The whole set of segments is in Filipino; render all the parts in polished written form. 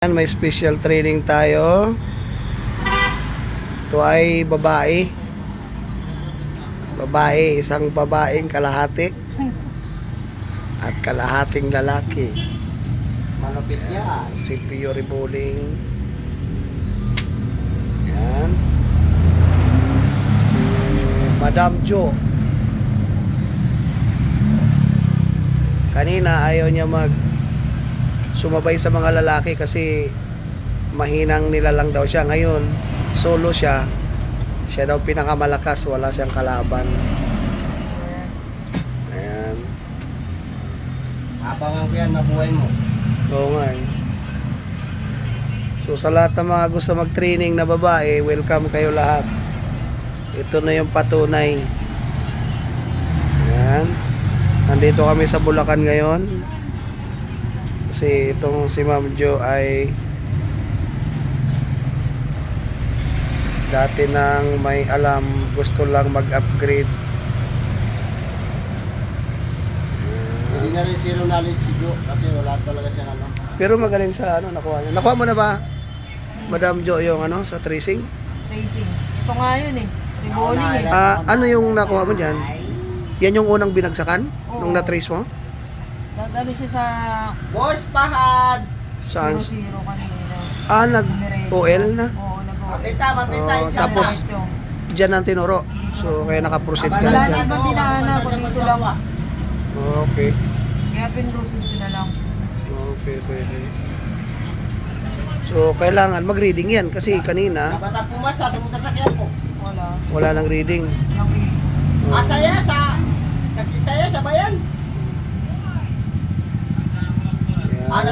May special training tayo. Ito ay babae. Isang babaeng kalahati at kalahating lalaki. Malupit yan. Si Pio Riboling. Yan. Si Madam Jo. Kanina ayaw niya sumabay sa mga lalaki kasi mahinang nila lang daw siya. Ngayon solo siya daw pinakamalakas, wala siyang kalaban. Ayan. Abangan ko yan, mabuhay mo. Oo nga eh. So sa lahat ng mga gusto mag-training na babae, welcome kayo lahat. Ito na yung patunay. Ayan. Nandito kami sa Bulacan ngayon kasi itong si Ma'am Jo ay dati nang may alam, gusto lang mag-upgrade. Hindi na rin zero knowledge si Jo kasi wala talaga siyang alam. Pero magaling sa nakuha niya. Nakuha mo na ba, Madam Jo, yung sa tracing? Tracing. Ito nga yun eh. Riboling eh. Ano yung nakuha mo dyan? Yan yung unang binagsakan? Nung na-trace mo? Dadalo siya sa Boss Pahad! Saan? 0-0 kanina. Nag-OL na? Oo, Mapita yung channel. Tapos, dyan ang tinuro. So, kaya nakaproceed ka wala na na dyan. ibang dinaanan. Kung dito lang. Okay. Kaya pindusin ko na lang. Okay, pwede. So, kailangan mag-reading yan kasi kanina Nabata pumasa, sumunta sa kaya ko. Wala. wala nang reading. Asaya sa bayan. Yan.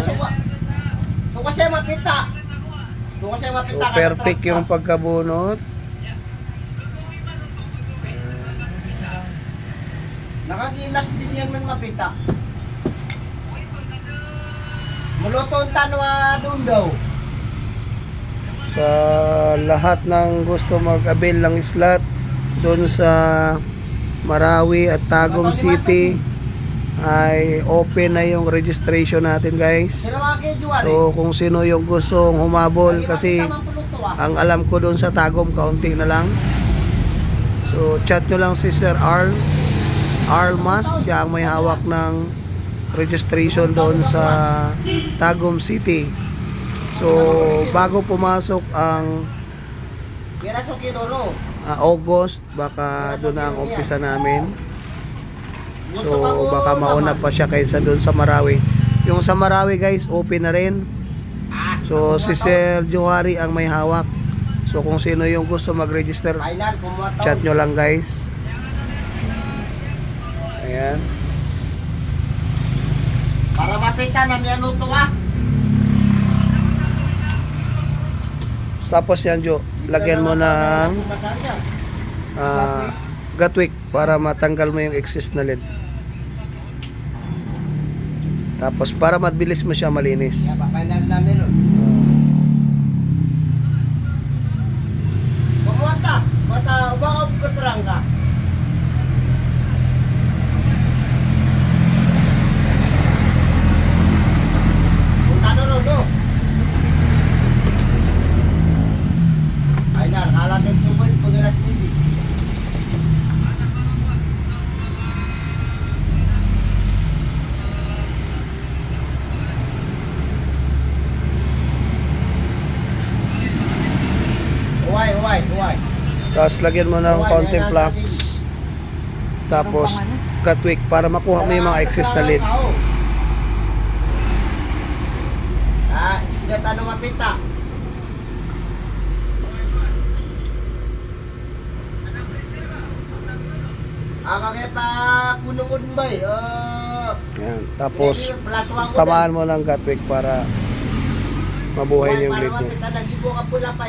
Suka siya mapita. So, perfect yung pagkabunot. Nakagilas din yan man mapita. Mulutong tanwa doon daw. Sa lahat ng gusto mag-avail ng slot doon sa Marawi at Tagum City ay open na yung registration natin, guys. So kung sino yung gustong humabol, kasi ang alam ko doon sa Tagum kaunti na lang. So chat nyo lang si Sir Mas, siya ang may hawak ng registration doon sa Tagum City. So bago pumasok ang August, baka doon ang umpisa namin. So baka mauna pa siya kaysa doon sa Marawi. Yung sa Marawi, guys, open na rin. So si Sir Johari ang may hawak. So kung sino yung gusto mag-register, chat nyo lang, guys. Ayan. Para mapita na miyan luto Tapos yan, Jo, lagyan mo ng Gatwick para matanggal mo yung excess na lead. Tapos para mabilis mo siya malinis. Papainal na meron. Kumata, ubang katrang ka. Punta doon, do. Ay na, kalasan sumul, pagalas TV. Uway. Tapos lagyan mo ng counting flux. Tapos Gatwick para makuha mo yung mga excess na lead. Isigat ano mapita. Kaya pa kunungod ba Yan. Tapos tamaan mo ng Gatwick para mabuhay yung lead niya. Para mapita, nag-ibo ka pula pa